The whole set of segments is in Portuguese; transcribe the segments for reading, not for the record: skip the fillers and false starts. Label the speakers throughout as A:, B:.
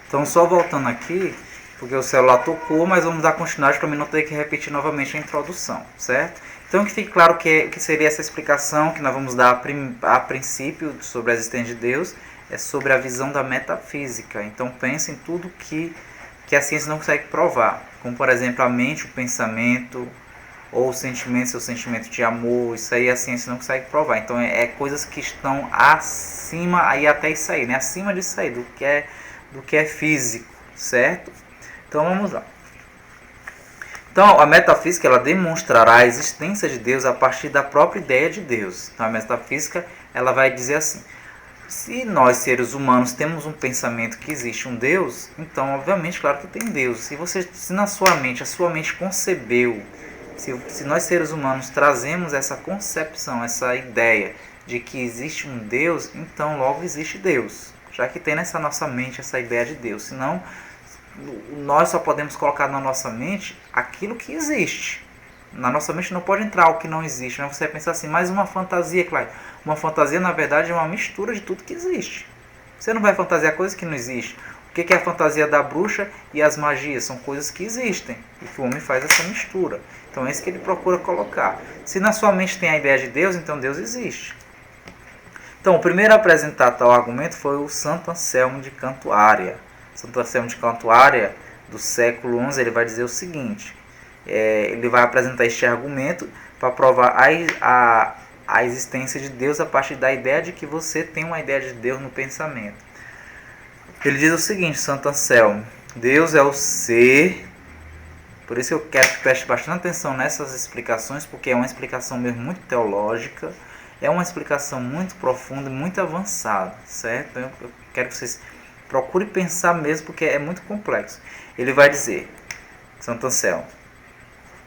A: Então, só voltando aqui, porque o celular tocou, mas vamos dar continuidade para mim não ter que repetir novamente a introdução, certo? Então, que fique claro que seria essa explicação que nós vamos dar a princípio sobre a existência de Deus, é sobre a visão da metafísica. Então, pense em tudo que a ciência não consegue provar, como, por exemplo, a mente, o pensamento, ou o sentimento, seu sentimento de amor, isso aí a ciência não consegue provar. Então, é coisas que estão acima, aí até isso aí, né? Acima disso aí, do que é físico, certo? Então vamos lá. Então a metafísica ela demonstrará a existência de Deus a partir da própria ideia de Deus. Então a metafísica ela vai dizer assim: se nós seres humanos temos um pensamento que existe um Deus, então obviamente claro que tem Deus. Se na sua mente, a sua mente concebeu, se nós seres humanos trazemos essa concepção, essa ideia de que existe um Deus, então logo existe Deus. Já que tem nessa nossa mente essa ideia de Deus. Senão, nós só podemos colocar na nossa mente aquilo que existe. Na nossa mente não pode entrar algo que não existe. Mas você vai pensar assim, mais uma fantasia, claro. Uma fantasia, na verdade, é uma mistura de tudo que existe. Você não vai fantasiar coisas que não existem. O que é a fantasia da bruxa e as magias? São coisas que existem. E que o homem faz essa mistura. Então é isso que ele procura colocar. Se na sua mente tem a ideia de Deus, então Deus existe. Então, o primeiro a apresentar tal argumento foi o Santo Anselmo de Cantuária. Santo Anselmo de Cantuária, do século XI, ele vai dizer o seguinte: ele vai apresentar este argumento para provar a existência de Deus a partir da ideia de que você tem uma ideia de Deus no pensamento. Ele diz o seguinte, Santo Anselmo: Deus é o ser. Por isso eu quero que preste bastante atenção nessas explicações, porque é uma explicação mesmo muito teológica. É uma explicação muito profunda e muito avançada, certo? Eu quero que vocês procurem pensar mesmo, porque é muito complexo. Ele vai dizer, Santo Anselmo: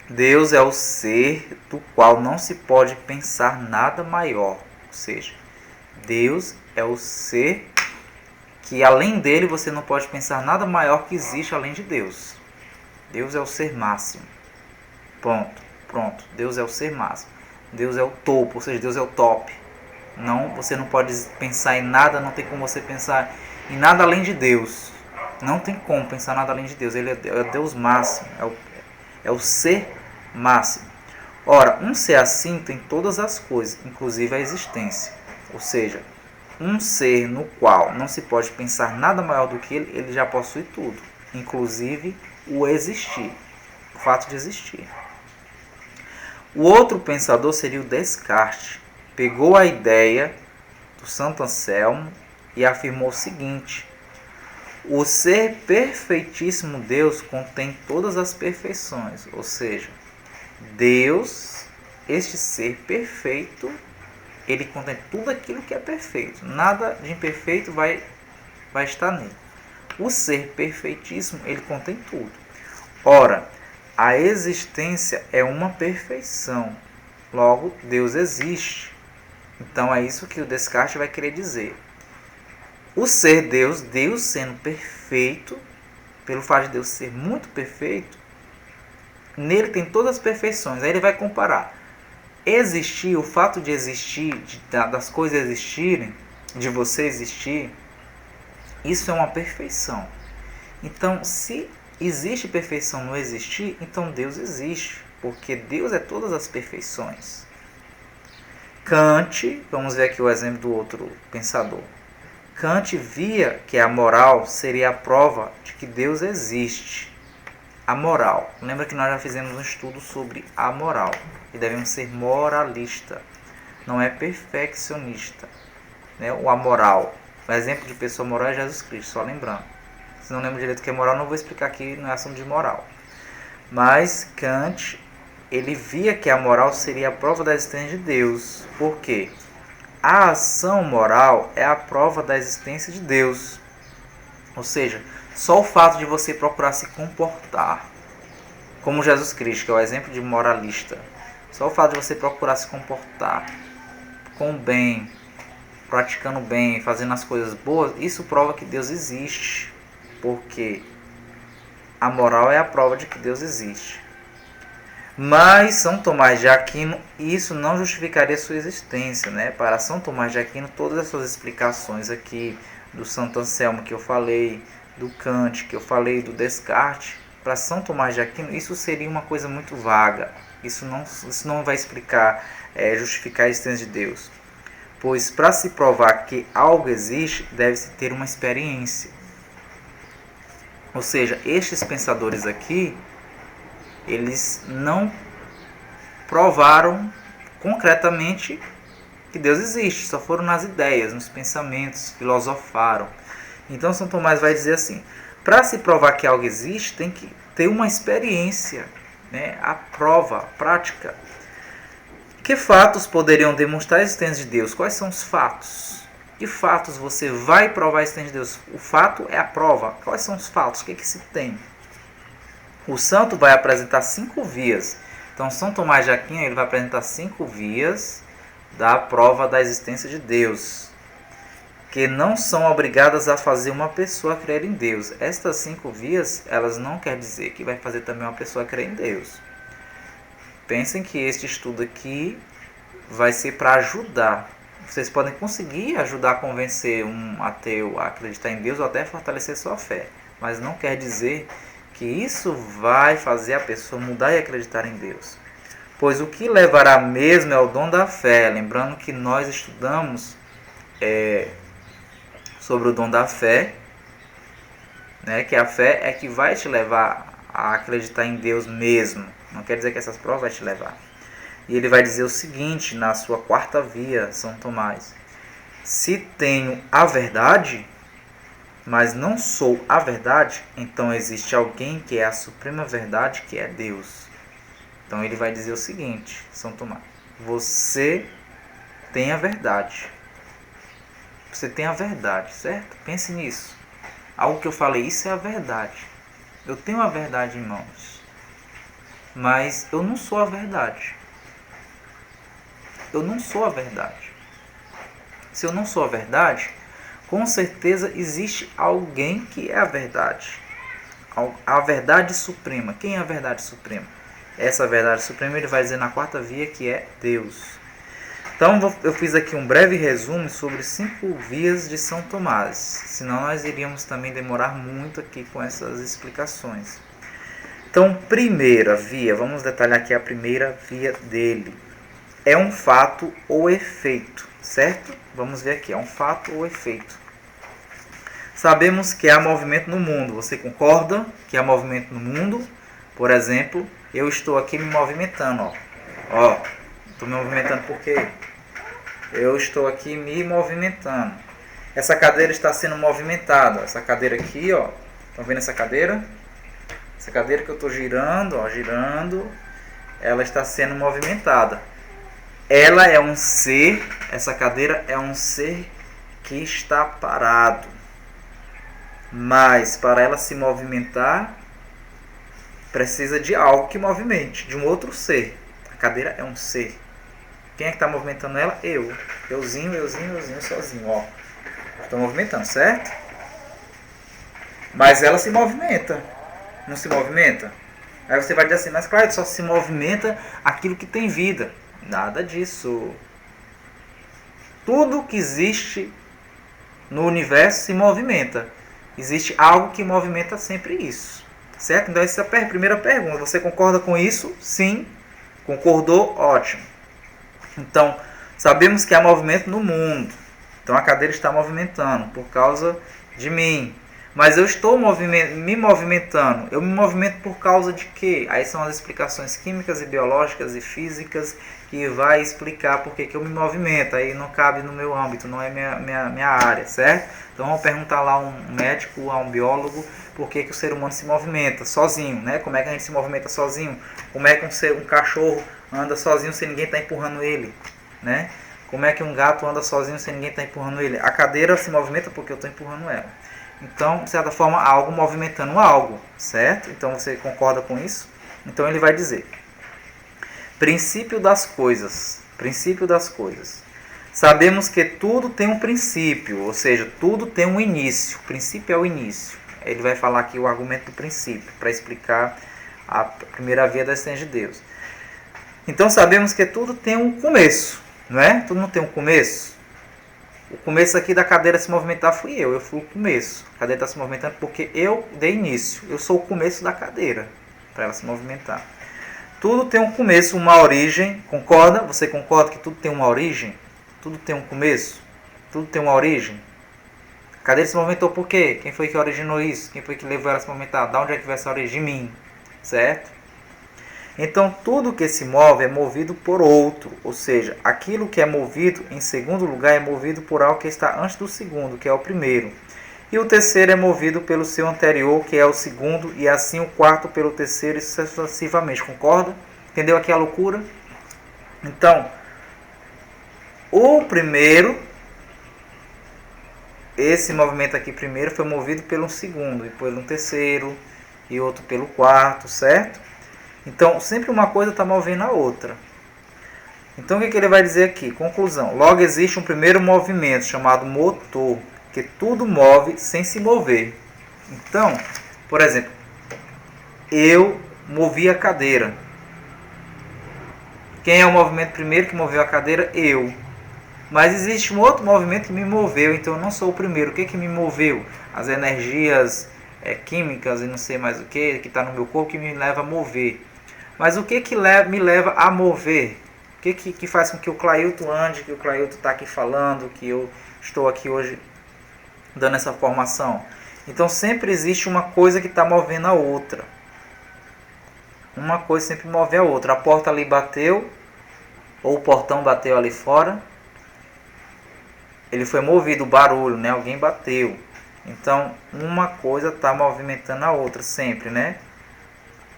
A: Deus é o ser do qual não se pode pensar nada maior. Ou seja, Deus é o ser que além dele você não pode pensar nada maior que existe além de Deus. Deus é o ser máximo. Pronto. Deus é o ser máximo. Deus é o topo, ou seja, Deus é o top. Não, você não pode pensar em nada, não tem como você pensar em nada além de Deus. Não tem como pensar nada além de Deus. Ele é Deus máximo, é o ser máximo. Ora, um ser assim tem todas as coisas, inclusive a existência. Ou seja, um ser no qual não se pode pensar nada maior do que ele já possui tudo, inclusive o existir, o fato de existir. O outro pensador seria o Descartes. Pegou a ideia do Santo Anselmo e afirmou o seguinte: o ser perfeitíssimo Deus contém todas as perfeições. Ou seja, Deus, este ser perfeito, ele contém tudo aquilo que é perfeito. Nada de imperfeito vai estar nele. O ser perfeitíssimo, ele contém tudo. Ora, a existência é uma perfeição. Logo, Deus existe. Então é isso que o Descartes vai querer dizer. O ser Deus, Deus sendo perfeito, pelo fato de Deus ser muito perfeito, nele tem todas as perfeições. Aí ele vai comparar. Existir, o fato de existir, das coisas existirem, de você existir, isso é uma perfeição. Então, se existe perfeição no existir, então Deus existe, porque Deus é todas as perfeições. Kant, vamos ver aqui o exemplo do outro pensador. Kant via que a moral seria a prova de que Deus existe. A moral. Lembra que nós já fizemos um estudo sobre a moral. E devemos ser moralista, não é perfeccionista. Né? O amoral. O exemplo de pessoa moral é Jesus Cristo, só lembrando. Se não lembro direito o que é moral, não vou explicar aqui, não é assunto de moral. Mas Kant, ele via que a moral seria a prova da existência de Deus. Por quê? A ação moral é a prova da existência de Deus. Ou seja, só o fato de você procurar se comportar como Jesus Cristo, que é o exemplo de moralista, só o fato de você procurar se comportar com o bem, praticando bem, fazendo as coisas boas, isso prova que Deus existe. Porque a moral é a prova de que Deus existe. Mas São Tomás de Aquino, isso não justificaria sua existência, né? Para São Tomás de Aquino, todas essas explicações aqui do Santo Anselmo que eu falei, do Kant, que eu falei do Descartes, para São Tomás de Aquino, isso seria uma coisa muito vaga. Isso não vai explicar, justificar a existência de Deus. Pois para se provar que algo existe, deve-se ter uma experiência. Ou seja, estes pensadores aqui, eles não provaram concretamente que Deus existe, só foram nas ideias, nos pensamentos, filosofaram. Então São Tomás vai dizer assim, para se provar que algo existe, tem que ter uma experiência, né? A prova, a prática. Que fatos poderiam demonstrar a existência de Deus? Quais são os fatos? Que fatos você vai provar a existência de Deus? O fato é a prova. Quais são os fatos? O que se tem? O santo vai apresentar 5 vias. Então São Tomás de Aquino ele vai apresentar 5 vias da prova da existência de Deus, que não são obrigadas a fazer uma pessoa crer em Deus. Estas 5 vias, elas não quer dizer que vai fazer também uma pessoa crer em Deus. Pensem que este estudo aqui vai ser para ajudar. Vocês podem conseguir ajudar a convencer um ateu a acreditar em Deus ou até fortalecer sua fé. Mas não quer dizer que isso vai fazer a pessoa mudar e acreditar em Deus. Pois o que levará mesmo é o dom da fé. Lembrando que nós estudamos sobre o dom da fé, né? Que a fé é que vai te levar a acreditar em Deus mesmo. Não quer dizer que essas provas vai te levar. E ele vai dizer o seguinte, na sua 4ª via, São Tomás. Se tenho a verdade, mas não sou a verdade, então existe alguém que é a suprema verdade, que é Deus. Então ele vai dizer o seguinte, São Tomás. Você tem a verdade. Você tem a verdade, certo? Pense nisso. Algo que eu falei, isso é a verdade. Eu tenho a verdade em mãos. Mas eu não sou a verdade. Eu não sou a verdade. Se eu não sou a verdade, com certeza existe alguém que é a verdade. A verdade suprema. Quem é a verdade suprema? Essa verdade suprema ele vai dizer na 4ª via que é Deus. Então eu fiz aqui um breve resumo sobre 5 vias de São Tomás. Senão nós iríamos também demorar muito aqui com essas explicações. Então, primeira via, vamos detalhar aqui a primeira via dele. É um fato ou efeito, certo? Vamos ver aqui, é um fato ou efeito. Sabemos que há movimento no mundo. Você concorda que há movimento no mundo? Por exemplo, eu estou aqui me movimentando. Estou me movimentando porque eu estou aqui me movimentando. Essa cadeira está sendo movimentada. Essa cadeira aqui, estão vendo essa cadeira? Essa cadeira que eu estou girando, girando, ela está sendo movimentada. Ela é um ser, essa cadeira é um ser que está parado. Mas para ela se movimentar, precisa de algo que movimente, de um outro ser. A cadeira é um ser. Quem é que está movimentando ela? Eu. Euzinho, sozinho. Estou movimentando, certo? Mas ela se movimenta. Não se movimenta? Aí você vai dizer assim, mas claro, só se movimenta aquilo que tem vida. Nada disso. Tudo que existe no universo se movimenta. Existe algo que movimenta sempre isso. Certo? Então essa é a primeira pergunta. Você concorda com isso? Sim. Concordou? Ótimo. Então, sabemos que há movimento no mundo. Então a cadeira está movimentando por causa de mim. Mas eu estou me movimentando. Eu me movimento por causa de quê? Aí são as explicações químicas e biológicas e físicas que vai explicar por que eu me movimento. Aí não cabe no meu âmbito, não é minha área, certo? Então vamos perguntar lá a um médico, a um biólogo, por que o ser humano se movimenta sozinho, né? Como é que a gente se movimenta sozinho? Como é que um cachorro anda sozinho sem ninguém estar empurrando ele, né? Como é que um gato anda sozinho sem ninguém estar empurrando ele? A cadeira se movimenta porque eu estou empurrando ela. Então, de certa forma, algo movimentando algo, certo? Então, você concorda com isso? Então, ele vai dizer: princípio das coisas. Princípio das coisas. Sabemos que tudo tem um princípio, ou seja, tudo tem um início. O princípio é o início. Ele vai falar aqui o argumento do princípio, para explicar a primeira via da existência de Deus. Então, sabemos que tudo tem um começo, não é? Tudo não tem um começo. o começo aqui da cadeira se movimentar fui eu fui o começo. A cadeira está se movimentando porque eu dei início. Eu sou o começo da cadeira para ela se movimentar. Tudo tem um começo, uma origem. Concorda? Você concorda que tudo tem uma origem? Tudo tem um começo? Tudo tem uma origem? A cadeira se movimentou por quê? Quem foi que originou isso? Quem foi que levou ela a se movimentar? Da onde é que veio essa origem? De mim. Certo? Então, tudo que se move é movido por outro. Ou seja, aquilo que é movido em segundo lugar é movido por algo que está antes do segundo, que é o primeiro. E o terceiro é movido pelo seu anterior, que é o segundo, e assim o quarto pelo terceiro e sucessivamente. Concorda? Entendeu aqui a loucura? Então, o primeiro, esse movimento aqui primeiro foi movido pelo segundo, e pelo terceiro, e outro pelo quarto, certo? Então, sempre uma coisa está movendo a outra. Então, o que ele vai dizer aqui? Conclusão. Logo, existe um primeiro movimento chamado motor, que tudo move sem se mover. Então, por exemplo, eu movi a cadeira. Quem é o movimento primeiro que moveu a cadeira? Eu. Mas existe um outro movimento que me moveu, então eu não sou o primeiro. O que me moveu? As energias químicas e não sei mais o que está no meu corpo que me leva a mover. Mas o que me leva a mover? O que faz com que o Clailton ande, que o Clailton está aqui falando, que eu estou aqui hoje dando essa formação? Então sempre existe uma coisa que está movendo a outra. Uma coisa sempre move a outra. A porta ali bateu, ou o portão bateu ali fora. Ele foi movido, o barulho, né? Alguém bateu. Então uma coisa está movimentando a outra sempre, né?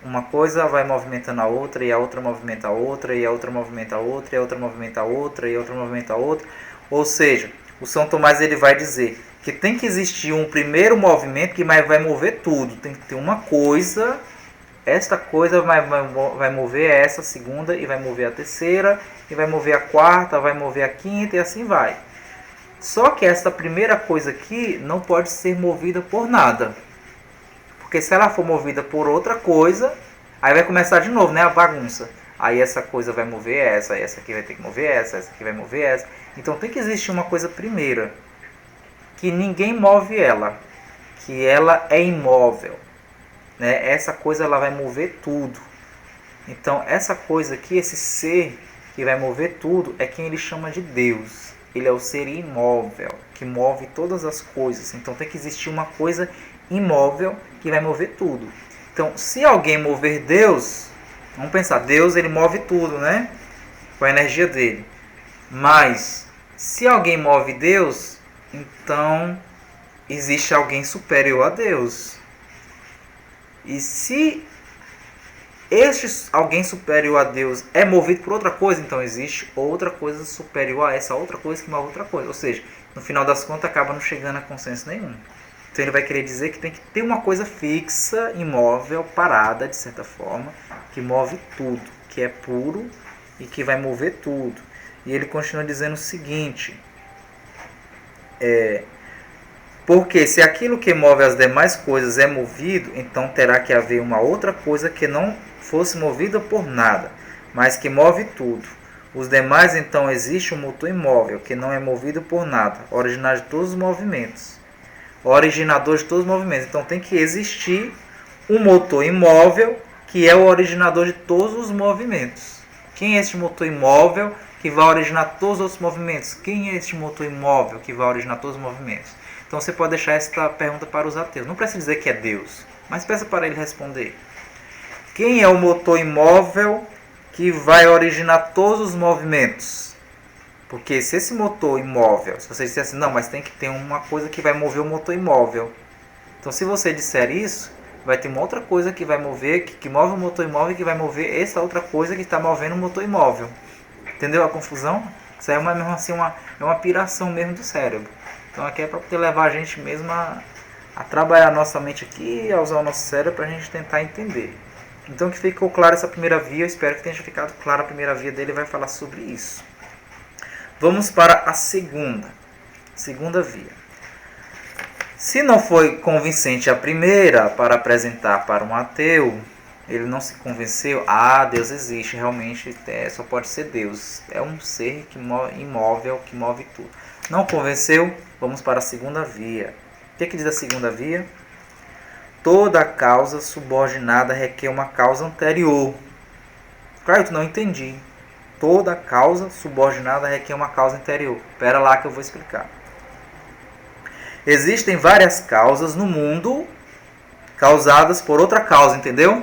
A: Uma coisa vai movimentando a outra, e a outra movimenta a outra, e a outra movimenta a outra, e a outra movimenta a outra, e a outra movimenta a outra. Ou seja, o São Tomás ele vai dizer que tem que existir um primeiro movimento que vai mover tudo. Tem que ter uma coisa, esta coisa vai mover essa segunda, e vai mover a terceira, e vai mover a quarta, vai mover a quinta, e assim vai. Só que esta primeira coisa aqui não pode ser movida por nada. Porque se ela for movida por outra coisa, aí vai começar de novo, né, a bagunça. Aí essa coisa vai mover essa aqui vai ter que mover essa aqui vai mover essa. Então tem que existir uma coisa primeira, que ninguém move ela, que ela é imóvel, né? Essa coisa ela vai mover tudo. Então essa coisa aqui, esse ser que vai mover tudo, é quem ele chama de Deus. Ele é o ser imóvel, que move todas as coisas. Então tem que existir uma coisa imóvel que vai mover tudo. Então, se alguém mover Deus, vamos pensar, Deus ele move tudo, né? Com a energia dele. Mas, se alguém move Deus, então existe alguém superior a Deus. E se este alguém superior a Deus é movido por outra coisa, então existe outra coisa superior a essa outra coisa que move outra coisa. Ou seja, no final das contas acaba não chegando a consenso nenhum. Então ele vai querer dizer que tem que ter uma coisa fixa, imóvel, parada de certa forma, que move tudo, que é puro e que vai mover tudo. E ele continua dizendo o seguinte, porque se aquilo que move as demais coisas é movido, então terá que haver uma outra coisa que não fosse movida por nada, mas que move tudo. Os demais, então, existe um motor imóvel, que não é movido por nada, original de todos os movimentos. Originador de todos os movimentos. Então tem que existir um motor imóvel que é o originador de todos os movimentos. Quem é este motor imóvel que vai originar todos os outros movimentos? Quem é este motor imóvel que vai originar todos os movimentos? Então você pode deixar esta pergunta para os ateus. Não precisa dizer que é Deus, mas peça para ele responder. Quem é o motor imóvel que vai originar todos os movimentos? Porque se esse motor imóvel, se você disser assim, não, mas tem que ter uma coisa que vai mover o motor imóvel. Então se você disser isso, vai ter uma outra coisa que vai mover, que move o motor imóvel e que vai mover essa outra coisa que está movendo o motor imóvel. Entendeu a confusão? Isso aí é mesmo assim uma piração mesmo do cérebro. Então aqui é para poder levar a gente mesmo a trabalhar a nossa mente aqui, a usar o nosso cérebro para a gente tentar entender. Então que ficou claro essa primeira via, eu espero que tenha ficado claro a primeira via dele, vai falar sobre isso. Vamos para a segunda via. Se não foi convincente a primeira para apresentar para um ateu, ele não se convenceu, Deus existe, realmente só pode ser Deus. É um ser imóvel que move tudo. Não convenceu? Vamos para a segunda via. O que diz a segunda via? Toda causa subordinada requer uma causa anterior. Claro, tu não entendi. Toda causa subordinada requer uma causa anterior. Espera lá que eu vou explicar. Existem várias causas no mundo causadas por outra causa, entendeu?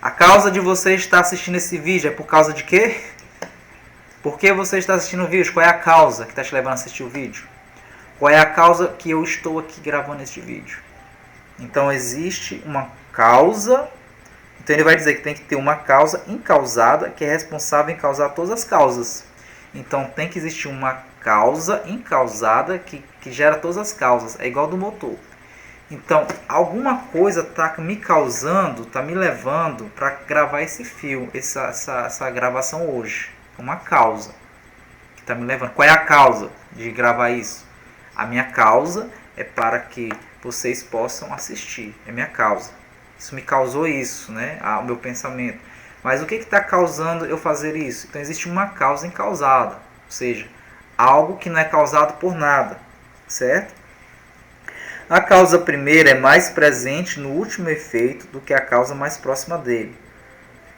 A: A causa de você estar assistindo esse vídeo é por causa de quê? Por que você está assistindo o vídeo? Qual é a causa que está te levando a assistir o vídeo? Qual é a causa que eu estou aqui gravando este vídeo? Então existe uma causa. Então ele vai dizer que tem que ter uma causa incausada que é responsável em causar todas as causas. Então tem que existir uma causa incausada que gera todas as causas. É igual do motor. Então alguma coisa está me causando, está me levando para gravar esse fio, essa gravação hoje. Uma causa que está me levando. Qual é a causa de gravar isso? A minha causa é para que vocês possam assistir. É minha causa. Isso me causou isso, né? O meu pensamento. Mas o que está causando eu fazer isso? Então existe uma causa incausada. Ou seja, algo que não é causado por nada. Certo? A causa primeira é mais presente no último efeito do que a causa mais próxima dele.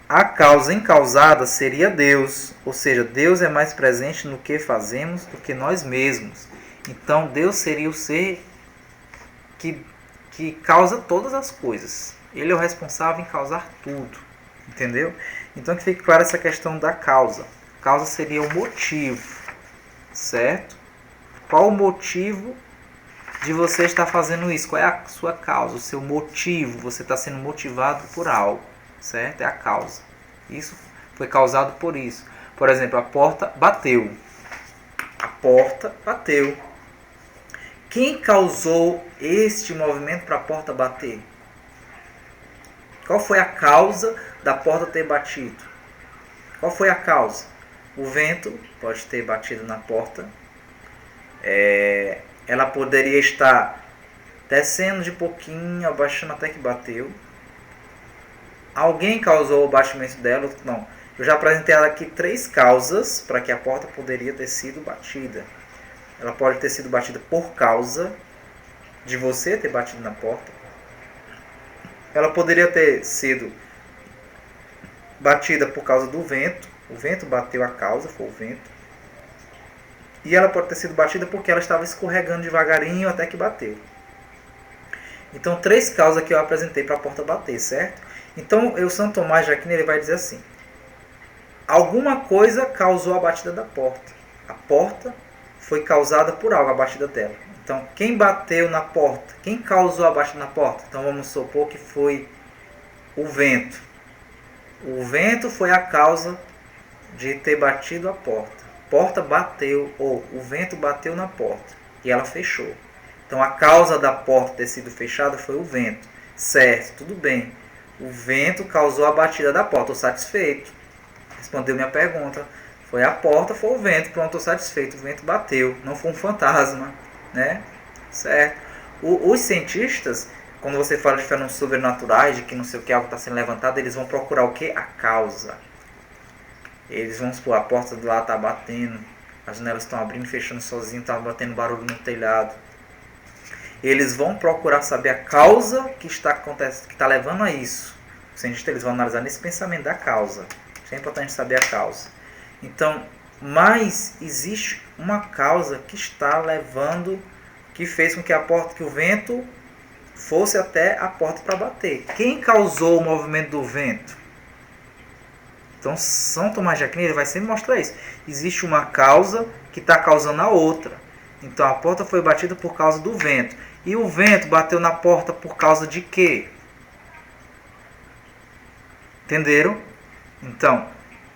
A: A causa incausada seria Deus, ou seja, Deus é mais presente no que fazemos do que nós mesmos. Então Deus seria o ser que causa todas as coisas. Ele é o responsável em causar tudo, entendeu? Então que fique clara essa questão da causa. Causa seria o motivo, certo? Qual o motivo de você estar fazendo isso? Qual é a sua causa, o seu motivo? Você está sendo motivado por algo. Certo? É a causa. Isso foi causado por isso. Por exemplo, a porta bateu. A porta bateu. Quem causou este movimento para a porta bater? Qual foi a causa da porta ter batido? Qual foi a causa? O vento pode ter batido na porta. Ela poderia estar descendo de pouquinho, abaixando até que bateu. Alguém causou o batimento dela? Não. Eu já apresentei aqui 3 causas para que a porta poderia ter sido batida. Ela pode ter sido batida por causa de você ter batido na porta. Ela poderia ter sido batida por causa do vento. O vento bateu a causa, foi o vento. E ela pode ter sido batida porque ela estava escorregando devagarinho até que bateu. Então 3 causas que eu apresentei para a porta bater, certo? Então, o Santo Tomás de Aquino ele vai dizer assim: alguma coisa causou a batida da porta. A porta foi causada por algo, a batida dela. Então, quem bateu na porta? Quem causou a batida na porta? Então, vamos supor que foi o vento. O vento foi a causa de ter batido a porta. A porta bateu, ou o vento bateu na porta e ela fechou. Então, a causa da porta ter sido fechada foi o vento. Certo, tudo bem. O vento causou a batida da porta. Estou satisfeito. Respondeu minha pergunta. Foi a porta, foi o vento. Pronto, estou satisfeito. O vento bateu. Não foi um fantasma. Né? Certo. Os cientistas, quando você fala de fenômenos sobrenaturais, de que não sei o que, algo está sendo levantado, eles vão procurar o que? A causa. Eles vão supor, a porta do lado está batendo. As janelas estão abrindo e fechando sozinho. Está batendo barulho no telhado. Eles vão procurar saber a causa que está acontecendo, que está levando a isso. Os cientistas eles vão analisar nesse pensamento da causa. Isso é importante saber a causa. Então, mas existe uma causa que está levando, que fez com que a porta, que o vento fosse até a porta para bater. Quem causou o movimento do vento? Então, São Tomás de Aquino ele vai sempre mostrar isso. Existe uma causa que está causando a outra. Então, a porta foi batida por causa do vento. E o vento bateu na porta por causa de quê? Entenderam? Então,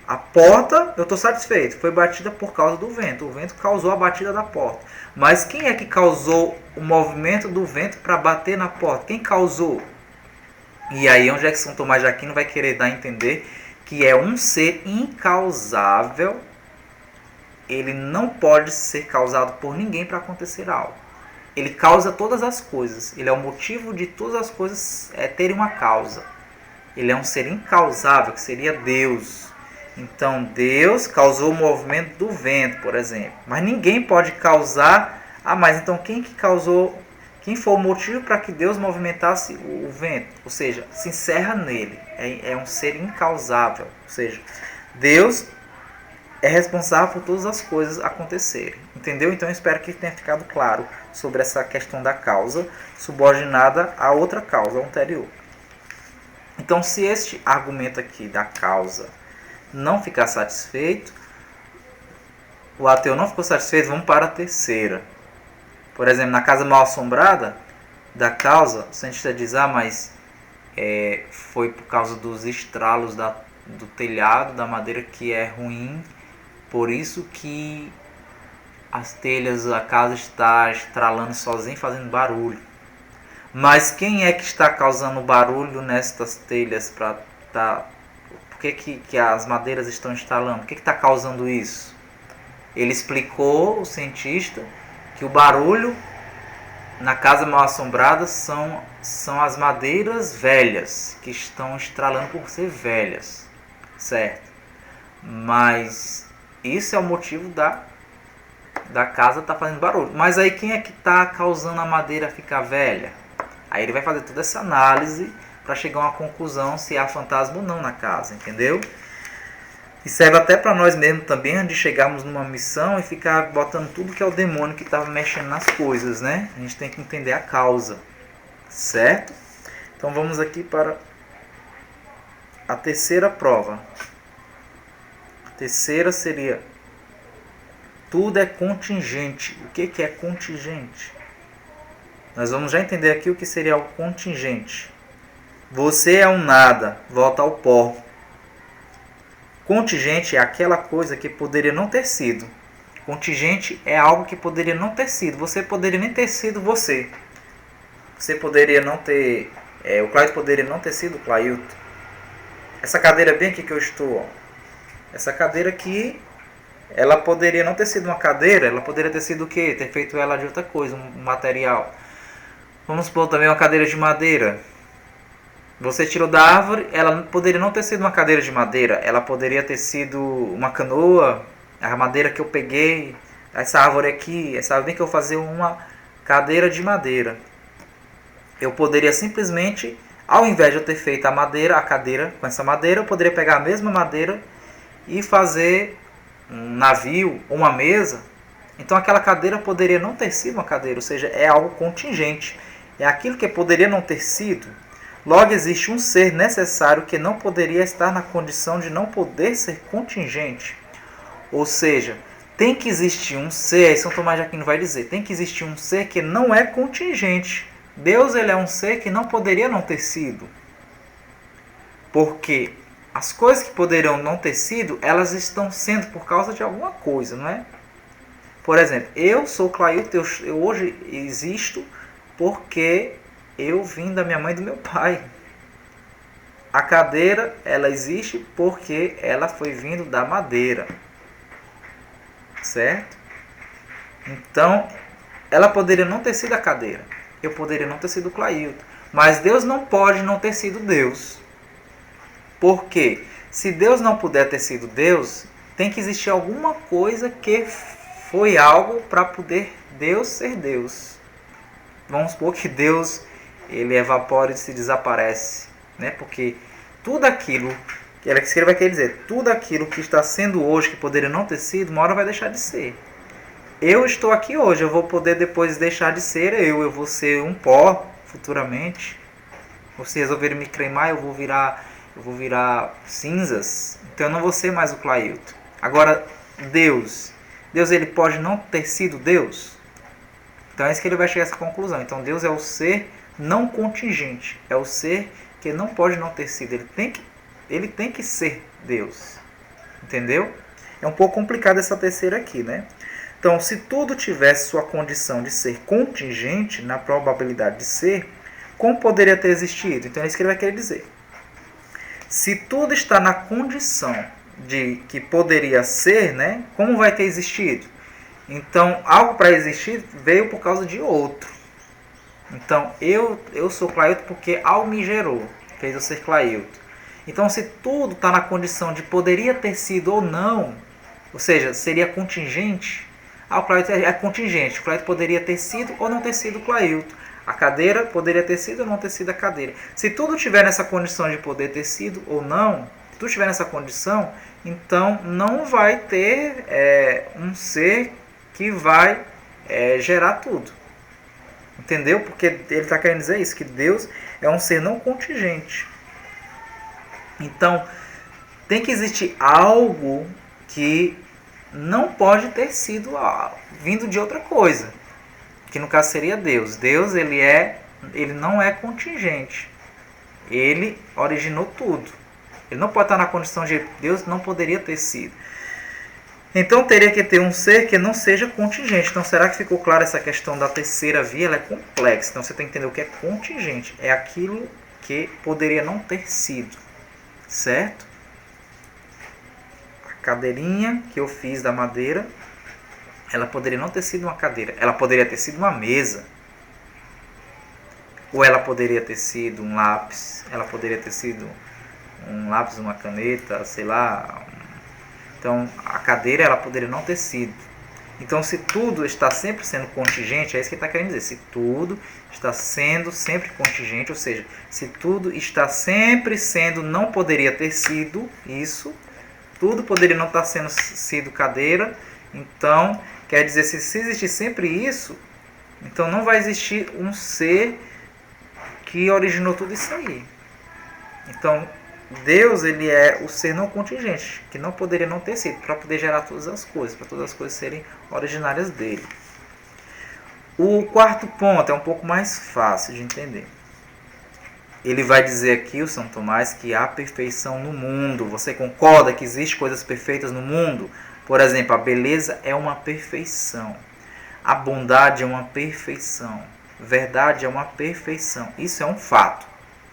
A: a porta, eu estou satisfeito, foi batida por causa do vento. O vento causou a batida da porta. Mas quem é que causou o movimento do vento para bater na porta? Quem causou? E aí onde é que São Tomás de Aquino vai querer dar a entender que é um ser incausável. Ele não pode ser causado por ninguém para acontecer algo. Ele causa todas as coisas. Ele é o motivo de todas as coisas terem uma causa. Ele é um ser incausável, que seria Deus. Então Deus causou o movimento do vento, por exemplo. Mas ninguém pode causar. Mas então quem que causou? Quem foi o motivo para que Deus movimentasse o vento? Ou seja, se encerra nele. É um ser incausável. Ou seja, Deus é responsável por todas as coisas acontecerem. Entendeu? Então eu espero que tenha ficado claro sobre essa questão da causa subordinada a outra causa anterior. Então, se este argumento aqui da causa não ficar satisfeito, o ateu não ficou satisfeito, vamos para a terceira. Por exemplo, na casa mal assombrada da causa, o cientista diz, mas foi por causa dos estralos do telhado, da madeira que é ruim, por isso que as telhas, a casa está estralando sozinha, fazendo barulho. Mas quem é que está causando barulho nestas telhas? Por que as madeiras estão estralando? O que está causando isso? Ele explicou, o cientista, que o barulho na casa mal assombrada são as madeiras velhas, que estão estralando por ser velhas, certo? Mas isso é o motivo da casa estar fazendo barulho. Mas aí quem é que está causando a madeira ficar velha? Aí ele vai fazer toda essa análise para chegar a uma conclusão se há fantasma ou não na casa, entendeu? E serve até para nós mesmos também, antes de chegarmos numa missão e ficar botando tudo que é o demônio que estava mexendo nas coisas, né? A gente tem que entender a causa, certo? Então vamos aqui para a terceira prova. A terceira seria: tudo é contingente. O que é contingente? Nós vamos já entender aqui o que seria o contingente. Você é um nada, volta ao pó. Contingente é aquela coisa que poderia não ter sido. Contingente é algo que poderia não ter sido. Você poderia nem ter sido você. Você poderia não ter... o Clailton poderia não ter sido o Clailton. Essa cadeira bem aqui que eu estou, essa cadeira aqui, ela poderia não ter sido uma cadeira, ela poderia ter sido o quê? Ter feito ela de outra coisa, um material. Vamos supor também uma cadeira de madeira. Você tirou da árvore, ela poderia não ter sido uma cadeira de madeira, ela poderia ter sido uma canoa, a madeira que eu peguei, essa árvore aqui, essa árvore que eu vou fazer uma cadeira de madeira. Eu poderia simplesmente, ao invés de eu ter feito a cadeira com essa madeira, eu poderia pegar a mesma madeira e fazer um navio ou uma mesa. Então aquela cadeira poderia não ter sido uma cadeira, ou seja, é algo contingente. É aquilo que poderia não ter sido. Logo existe um ser necessário que não poderia estar na condição de não poder ser contingente. Ou seja, tem que existir um ser, aí São Tomás de Aquino vai dizer, tem que existir um ser que não é contingente. Deus, ele é um ser que não poderia não ter sido. Porque as coisas que poderiam não ter sido, elas estão sendo por causa de alguma coisa, não é? Por exemplo, eu sou Clailton, eu hoje existo porque eu vim da minha mãe e do meu pai. A cadeira, ela existe porque ela foi vindo da madeira. Certo? Então, ela poderia não ter sido a cadeira. Eu poderia não ter sido o Clailton. Mas Deus não pode não ter sido Deus. Por quê? Se Deus não puder ter sido Deus, tem que existir alguma coisa que foi algo para poder Deus ser Deus. Vamos supor que Deus, ele evapora e se desaparece, né? Porque tudo aquilo que ele vai querer dizer, tudo aquilo que está sendo hoje, que poderia não ter sido, uma hora vai deixar de ser. Eu estou aqui hoje, eu vou poder depois deixar de ser eu vou ser um pó futuramente. Se resolverem me cremar, eu vou virar cinzas. Então eu não vou ser mais o Clailton. Agora, Deus ele pode não ter sido Deus? Então é isso que ele vai chegar a essa conclusão. Então Deus é o ser não contingente. É o ser que não pode não ter sido. Ele tem que ser Deus. Entendeu? É um pouco complicado essa terceira aqui, né? Então, se tudo tivesse sua condição de ser contingente, na probabilidade de ser, como poderia ter existido? Então é isso que ele vai querer dizer. Se tudo está na condição de que poderia ser, né? Como vai ter existido? Então, algo para existir veio por causa de outro. Então, eu sou Clailton porque algo me gerou, fez eu ser Clailton. Então, se tudo está na condição de poderia ter sido ou não, ou seja, seria contingente, o Clailton é contingente. O Clailton poderia ter sido ou não ter sido o Clailton. A cadeira poderia ter sido ou não ter sido a cadeira. Se tudo tiver nessa condição de poder ter sido ou não, se tudo tiver nessa condição, então não vai ter um ser que vai gerar tudo. Entendeu? Porque ele está querendo dizer isso, que Deus é um ser não contingente. Então, tem que existir algo que não pode ter sido vindo de outra coisa, que no caso seria Deus. Deus ele não é contingente. Ele originou tudo. Ele não pode estar na condição de Deus não poderia ter sido. Então teria que ter um ser que não seja contingente. Então será que ficou claro essa questão da terceira via? Ela é complexa. Então você tem que entender o que é contingente. É aquilo que poderia não ter sido. Certo? A cadeirinha que eu fiz da madeira, ela poderia não ter sido uma cadeira. Ela poderia ter sido uma mesa. Ou ela poderia ter sido um lápis. Ela poderia ter sido um lápis, uma caneta, sei lá. Então, a cadeira ela poderia não ter sido. Então, se tudo está sempre sendo contingente, é isso que ele está querendo dizer. Se tudo está sendo sempre contingente, ou seja, se tudo está sempre sendo, não poderia ter sido isso, tudo poderia não estar sendo sido cadeira, então, quer dizer, se existir sempre isso, então não vai existir um ser que originou tudo isso aí. Então, Deus ele é o ser não contingente, que não poderia não ter sido, para poder gerar todas as coisas, para todas as coisas serem originárias dele. O quarto ponto é um pouco mais fácil de entender. Ele vai dizer aqui, o São Tomás, que há perfeição no mundo. Você concorda que existem coisas perfeitas no mundo? Por exemplo, a beleza é uma perfeição. A bondade é uma perfeição. Verdade é uma perfeição. Isso é um fato.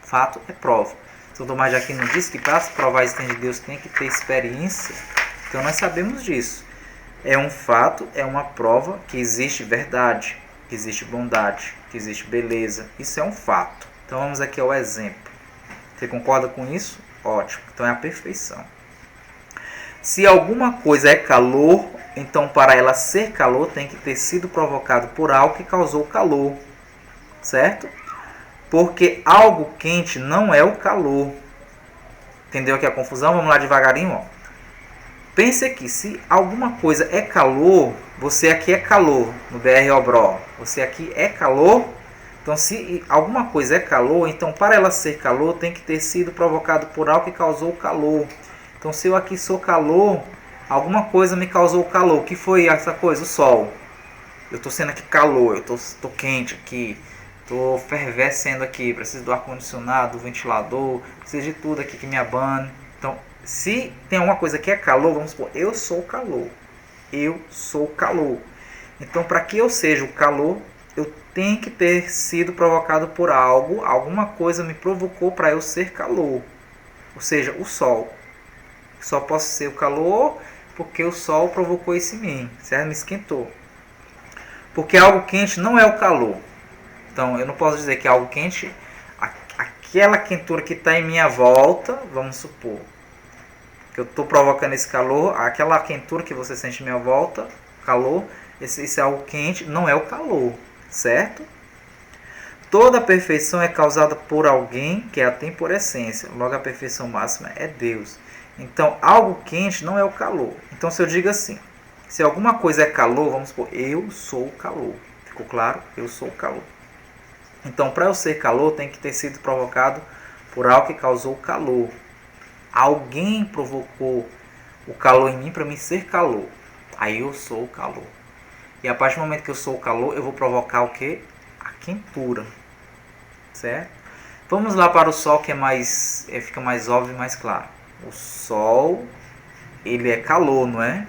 A: Fato é prova. São Tomás de Aquino diz que para se provar a existência de Deus tem que ter experiência. Então nós sabemos disso. É um fato, é uma prova que existe verdade, que existe bondade, que existe beleza. Isso é um fato. Então vamos aqui ao exemplo. Você concorda com isso? Ótimo. Então é a perfeição. Se alguma coisa é calor, então para ela ser calor tem que ter sido provocado por algo que causou calor. Certo? Porque algo quente não é o calor. Entendeu aqui a confusão? Vamos lá devagarinho. Ó. Pense aqui, se alguma coisa é calor, você aqui é calor, no BR Obró. Você aqui é calor. Então, se alguma coisa é calor, então para ela ser calor tem que ter sido provocado por algo que causou calor. Então, se eu aqui sou calor, alguma coisa me causou calor. O que foi essa coisa? O sol. Eu estou sendo aqui calor, eu estou quente aqui. Estou fervescendo aqui, preciso do ar-condicionado, do ventilador, preciso de tudo aqui que me abane. Então, se tem alguma coisa que é calor, vamos supor, eu sou o calor. Eu sou o calor. Então, para que eu seja o calor, eu tenho que ter sido provocado por algo, alguma coisa me provocou para eu ser calor. Ou seja, o sol. Só posso ser o calor porque o sol provocou isso em mim, certo? Me esquentou. Porque algo quente não é o calor. Então, eu não posso dizer que algo quente, aquela quentura que está em minha volta, vamos supor, que eu estou provocando esse calor, aquela quentura que você sente em minha volta, calor, esse é algo quente, não é o calor, certo? Toda a perfeição é causada por alguém que a tem por essência, logo a perfeição máxima é Deus. Então, algo quente não é o calor. Então, se eu digo assim, se alguma coisa é calor, vamos supor, eu sou o calor. Ficou claro? Eu sou o calor. Então, para eu ser calor, tem que ter sido provocado por algo que causou calor. Alguém provocou o calor em mim para mim ser calor. Aí eu sou o calor. E a partir do momento que eu sou o calor, eu vou provocar o quê? A quentura. Certo? Vamos lá para o Sol, que fica mais óbvio e mais claro. O Sol, ele é calor, não é?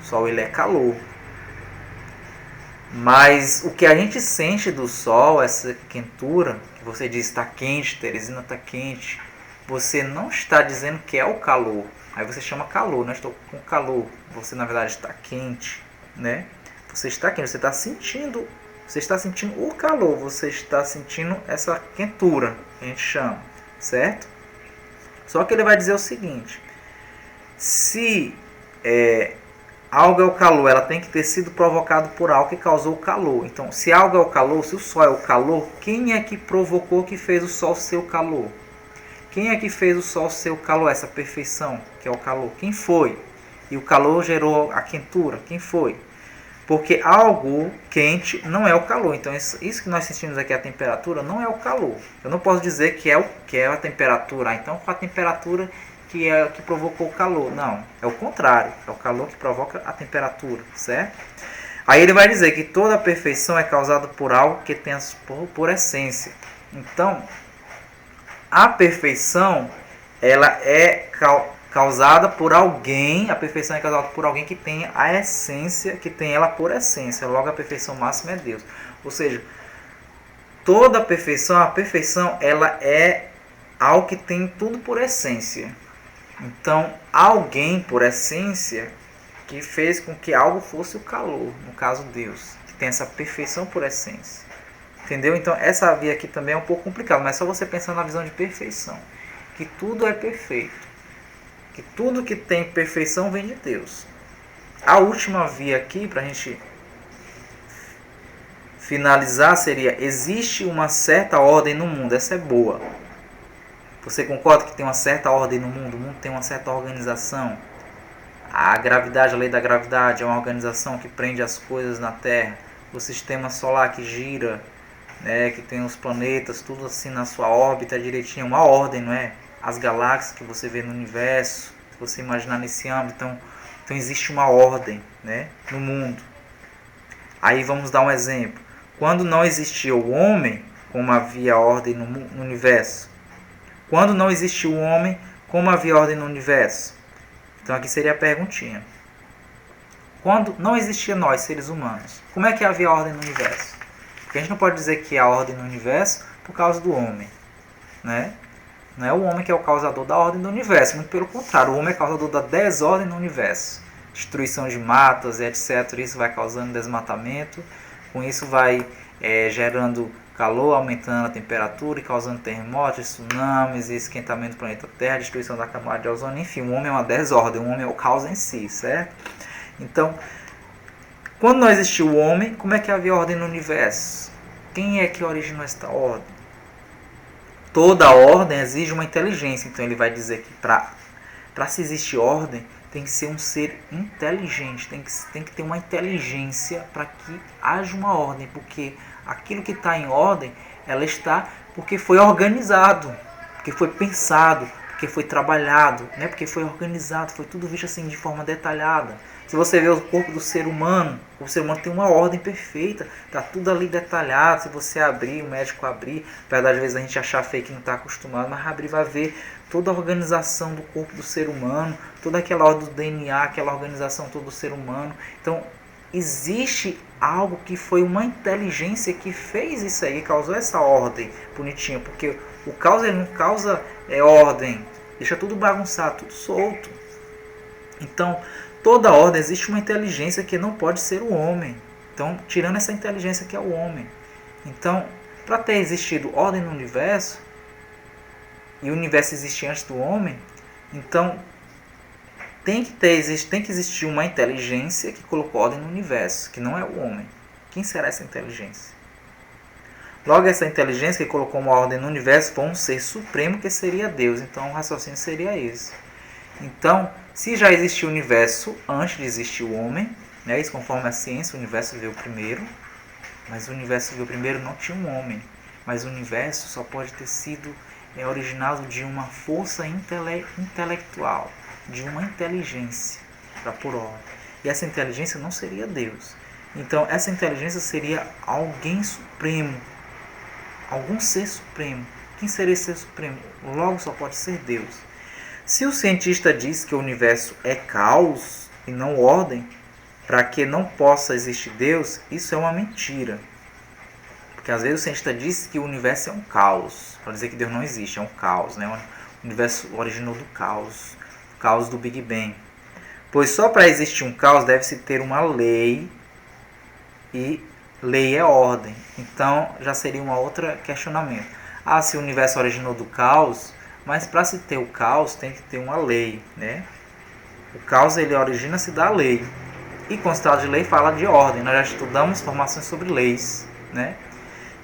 A: O Sol, ele é calor. Mas o que a gente sente do sol, essa quentura, que você diz está quente, Teresina está quente, você não está dizendo que é o calor. Aí você chama calor, né? Estou com calor. Você na verdade está quente, né? Você está quente, você está sentindo o calor, você está sentindo essa quentura, que a gente chama, certo? Só que ele vai dizer o seguinte: se algo é o calor, ela tem que ter sido provocado por algo que causou o calor. Então, se algo é o calor, se o sol é o calor, quem é que provocou, que fez o sol ser o calor? Quem é que fez o sol ser o calor, essa perfeição que é o calor? Quem foi? E o calor gerou a quentura? Quem foi? Porque algo quente não é o calor. Então, isso que nós sentimos aqui, a temperatura, não é o calor. Eu não posso dizer que é a temperatura. Então, com a temperatura que provocou o calor. Não, é o contrário. É o calor que provoca a temperatura, certo? Aí ele vai dizer que toda a perfeição é causada por algo que tem por essência. Então, a perfeição, ela é causada por alguém. A perfeição é causada por alguém que tem a essência, que tem ela por essência. Logo, a perfeição máxima é Deus. Ou seja, toda a perfeição, ela é algo que tem tudo por essência. Então, alguém por essência que fez com que algo fosse o calor, no caso Deus, que tem essa perfeição por essência. Entendeu? Então, essa via aqui também é um pouco complicada, mas é só você pensar na visão de perfeição, que tudo é perfeito, que tudo que tem perfeição vem de Deus. A última via aqui, para a gente finalizar, seria: existe uma certa ordem no mundo. Essa é boa. Você concorda que tem uma certa ordem no mundo? O mundo tem uma certa organização. A gravidade, a lei da gravidade, é uma organização que prende as coisas na Terra. O sistema solar que gira, né, que tem os planetas, tudo assim na sua órbita direitinho, é uma ordem, não é? As galáxias que você vê no universo, se você imaginar nesse âmbito, então existe uma ordem, né, no mundo. Aí vamos dar um exemplo. Quando não existia o homem, como havia ordem no universo? Quando não existiu o homem, como havia ordem no universo? Então aqui seria a perguntinha. Quando não existia nós, seres humanos, como é que havia ordem no universo? Porque a gente não pode dizer que há ordem no universo por causa do homem, né? Não é o homem que é o causador da ordem do universo, muito pelo contrário, o homem é causador da desordem no universo. Destruição de matas, etc. Isso vai causando desmatamento, com isso vai gerando calor, aumentando a temperatura e causando terremotos, tsunamis, esquentamento do planeta Terra, destruição da camada de ozônio, enfim, o homem é uma desordem, o homem é o caos em si, certo? Então, quando não existiu o homem, como é que havia ordem no universo? Quem é que originou esta ordem? Toda ordem exige uma inteligência, então ele vai dizer que para se existir ordem, tem que ser um ser inteligente, tem que ter uma inteligência para que haja uma ordem, porque aquilo que está em ordem, ela está porque foi organizado, porque foi pensado, porque foi trabalhado, né? Porque foi organizado, foi tudo visto assim de forma detalhada. Se você vê o corpo do ser humano, o ser humano tem uma ordem perfeita, está tudo ali detalhado. Se você abrir, o médico abrir, apesar das vezes a gente achar feio que não está acostumado, mas abrir vai ver toda a organização do corpo do ser humano, toda aquela ordem do DNA, aquela organização toda do ser humano. Então, existe algo que foi uma inteligência que fez isso aí, que causou essa ordem bonitinha, porque o caos ele não causa ordem, deixa tudo bagunçado, tudo solto. Então, toda ordem existe uma inteligência que não pode ser o homem. Então, tirando essa inteligência que é o homem. Então, para ter existido ordem no universo, e o universo existir antes do homem, então tem que existir uma inteligência que colocou ordem no universo, que não é o homem. Quem será essa inteligência? Logo, essa inteligência que colocou uma ordem no universo foi um ser supremo que seria Deus. Então, o raciocínio seria esse. Então, se já existia o universo antes de existir o homem, né, isso conforme a ciência, o universo veio primeiro, mas o universo veio primeiro não tinha um homem. Mas o universo só pode ter sido originado de uma força intelectual, de uma inteligência para por ordem. E essa inteligência não seria Deus. Então, essa inteligência seria alguém supremo, algum ser supremo. Quem seria esse ser supremo? Logo, só pode ser Deus. Se o cientista diz que o universo é caos e não ordem, para que não possa existir Deus, isso é uma mentira. Porque às vezes o cientista diz que o universo é um caos, para dizer que Deus não existe, é um caos, né? O universo originou do caos, o caos do Big Bang. Pois só para existir um caos deve-se ter uma lei, e lei é ordem. Então já seria um outro questionamento. Se o universo originou do caos, Mas para se ter o caos, tem que ter uma lei, né? O caos, ele origina-se da lei. E constado de lei fala de ordem. Nós já estudamos formações sobre leis, né?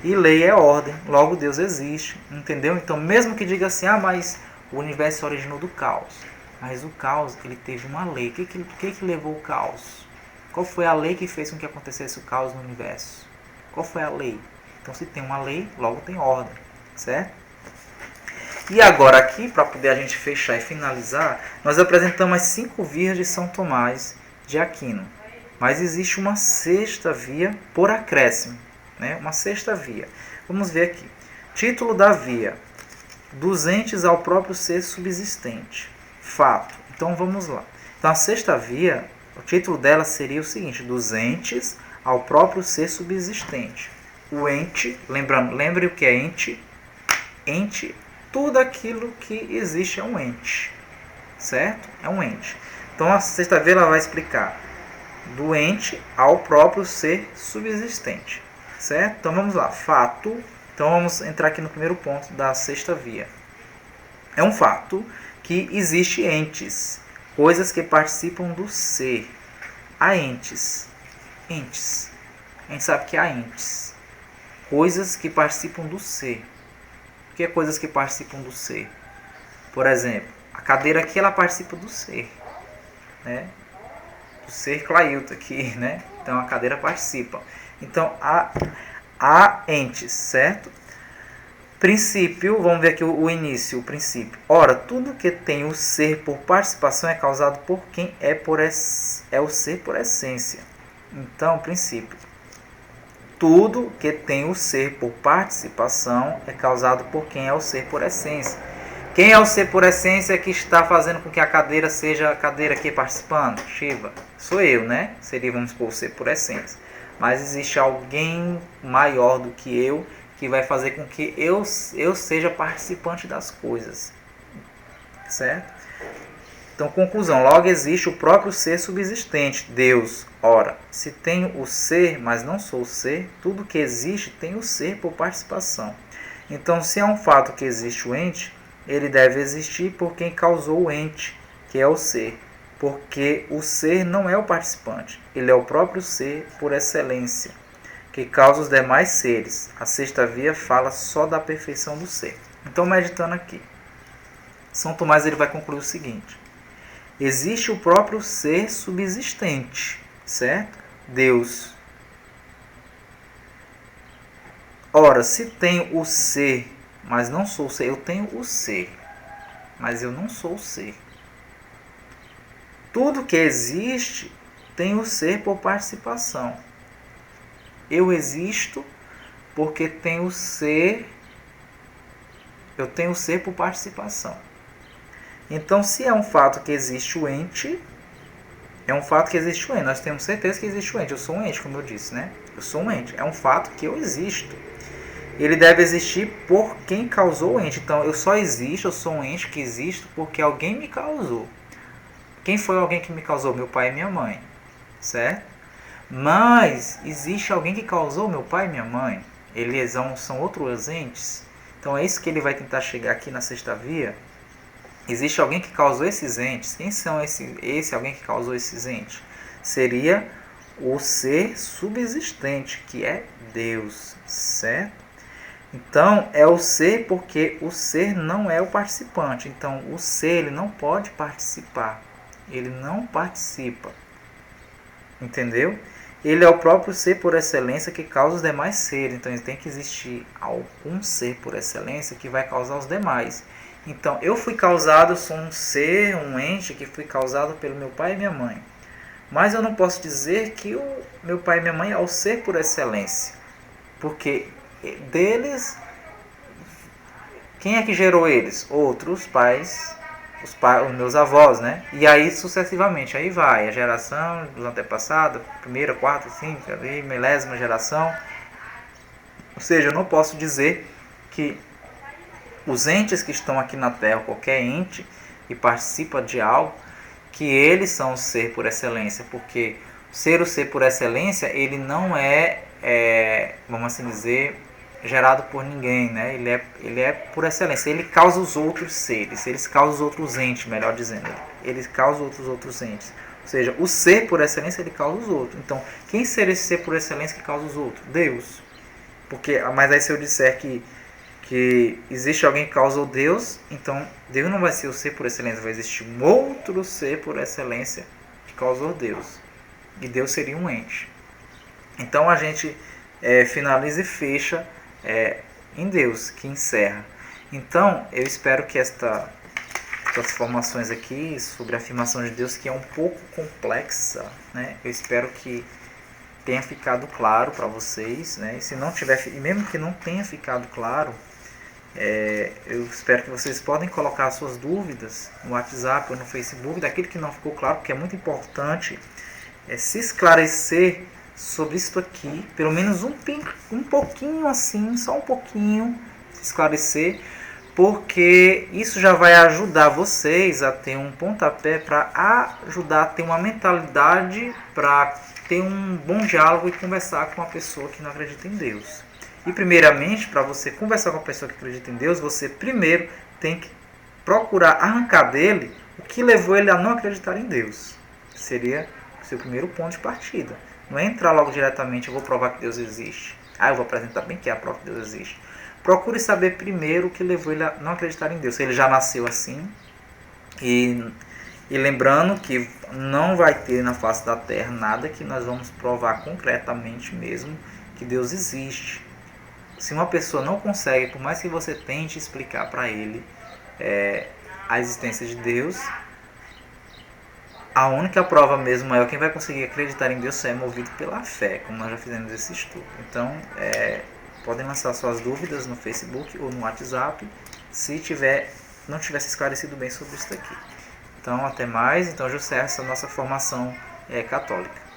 A: E lei é ordem, logo Deus existe, entendeu? Então, mesmo que diga assim, mas o universo originou do caos. Mas o caos, ele teve uma lei. O que levou o caos? Qual foi a lei que fez com que acontecesse o caos no universo? Qual foi a lei? Então, se tem uma lei, logo tem ordem, certo? E agora aqui, para poder a gente fechar e finalizar, nós apresentamos as 5 vias de São Tomás de Aquino. Mas existe uma sexta via por acréscimo, né? Uma sexta via. Vamos ver aqui. Título da via: dos entes ao próprio ser subsistente. Fato. Então vamos lá. Então a sexta via, o título dela seria o seguinte: dos entes ao próprio ser subsistente. O ente, lembre o que é ente? Ente, tudo aquilo que existe é um ente, certo? É um ente. Então a sexta via ela vai explicar do ente ao próprio ser subsistente, certo? Então vamos lá, fato. Então vamos entrar aqui no primeiro ponto da sexta via. É um fato que existe entes, coisas que participam do ser. Há entes. Entes. A gente sabe que há entes. Coisas que participam do ser. O que é coisas que participam do ser? Por exemplo, a cadeira aqui ela participa do ser, né? Do ser Clailton aqui, né? Então a cadeira participa. Então há entes, certo? Princípio, vamos ver aqui o início, o princípio. Ora, tudo que tem o ser por participação é causado por quem é o ser por essência. Então, princípio. Tudo que tem o ser por participação é causado por quem é o ser por essência. Quem é o ser por essência que está fazendo com que a cadeira seja a cadeira aqui participando? Shiva. Sou eu, né? Seria, vamos supor, o ser por essência. Mas existe alguém maior do que eu que vai fazer com que eu seja participante das coisas. Certo? Então, conclusão. Logo existe o próprio ser subsistente, Deus. Ora, se tenho o ser, mas não sou o ser, tudo que existe tem o ser por participação. Então, se é um fato que existe o ente, ele deve existir por quem causou o ente, que é o ser. Porque o ser não é o participante, ele é o próprio ser por excelência, que causa os demais seres. A sexta via fala só da perfeição do ser. Então, meditando aqui, São Tomás ele vai concluir o seguinte: existe o próprio ser subsistente, certo? Deus. Ora, se tenho o ser, mas não sou o ser, eu tenho o ser, mas eu não sou o ser. Tudo que existe tem o ser por participação. Eu existo porque tenho o ser, eu tenho o ser por participação. Então, se é um fato que existe o ente, é um fato que existe o ente. Nós temos certeza que existe o ente. Eu sou um ente, como eu disse, né? Eu sou um ente. É um fato que eu existo. Ele deve existir por quem causou o ente. Então, eu só existo, eu sou um ente que existo porque alguém me causou. Quem foi alguém que me causou? Meu pai e minha mãe, certo? Mas existe alguém que causou meu pai e minha mãe. Eles são outros entes. Então é isso que ele vai tentar chegar aqui na sexta via. Existe alguém que causou esses entes. Quem são esse alguém que causou esses entes? Seria o ser subsistente, que é Deus, certo? Então, é o ser porque o ser não é o participante. Então, o ser ele não pode participar. Ele não participa. Entendeu? Ele é o próprio ser por excelência que causa os demais seres. Então, tem que existir algum ser por excelência que vai causar os demais. Então, eu fui causado, eu sou um ser, um ente que fui causado pelo meu pai e minha mãe. Mas eu não posso dizer que o meu pai e minha mãe é o ser por excelência. Porque deles, quem é que gerou eles? Outros pais, os meus avós, né? E aí sucessivamente, aí vai a geração dos antepassados, primeira, quarta, quinta, milésima geração. Ou seja, eu não posso dizer que os entes que estão aqui na Terra, qualquer ente que participa de algo, que eles são o ser por excelência, porque o ser por excelência, ele não é, vamos assim dizer, gerado por ninguém, né? Ele é por excelência. Ele causa os outros seres, ele causa os outros entes, melhor dizendo. Ele causa outros entes. Ou seja, o ser por excelência, ele causa os outros. Então, quem seria esse ser por excelência que causa os outros? Deus. Mas aí se eu disser que existe alguém que causa o Deus, então Deus não vai ser o ser por excelência, vai existir um outro ser por excelência que causou Deus. E Deus seria um ente. Então a gente finaliza e fecha em Deus, que encerra. Então eu espero que essas informações aqui sobre a afirmação de Deus, que é um pouco complexa, né? Eu espero que tenha ficado claro para vocês, né? E se não tiver, e mesmo que não tenha ficado claro, eu espero que vocês podem colocar suas dúvidas no WhatsApp ou no Facebook, daquilo que não ficou claro, porque é muito importante se esclarecer sobre isso aqui, pelo menos um pouquinho assim, só um pouquinho, se esclarecer, porque isso já vai ajudar vocês a ter um pontapé para ajudar a ter uma mentalidade, para ter um bom diálogo e conversar com uma pessoa que não acredita em Deus. E primeiramente, para você conversar com uma pessoa que acredita em Deus, você primeiro tem que procurar arrancar dele o que levou ele a não acreditar em Deus. Seria o seu primeiro ponto de partida. Não é entrar logo diretamente, eu vou provar que Deus existe. Eu vou apresentar bem que é a prova que Deus existe. Procure saber primeiro o que levou ele a não acreditar em Deus. Se ele já nasceu assim. E lembrando que não vai ter na face da terra nada que nós vamos provar concretamente mesmo que Deus existe. Se uma pessoa não consegue, por mais que você tente explicar para ele a existência de Deus, a única prova mesmo maior, quem vai conseguir acreditar em Deus é movido pela fé, como nós já fizemos esse estudo. Então, podem lançar suas dúvidas no Facebook ou no WhatsApp, se não tivesse esclarecido bem sobre isso aqui. Então, até mais. Então, José, essa é a nossa formação católica.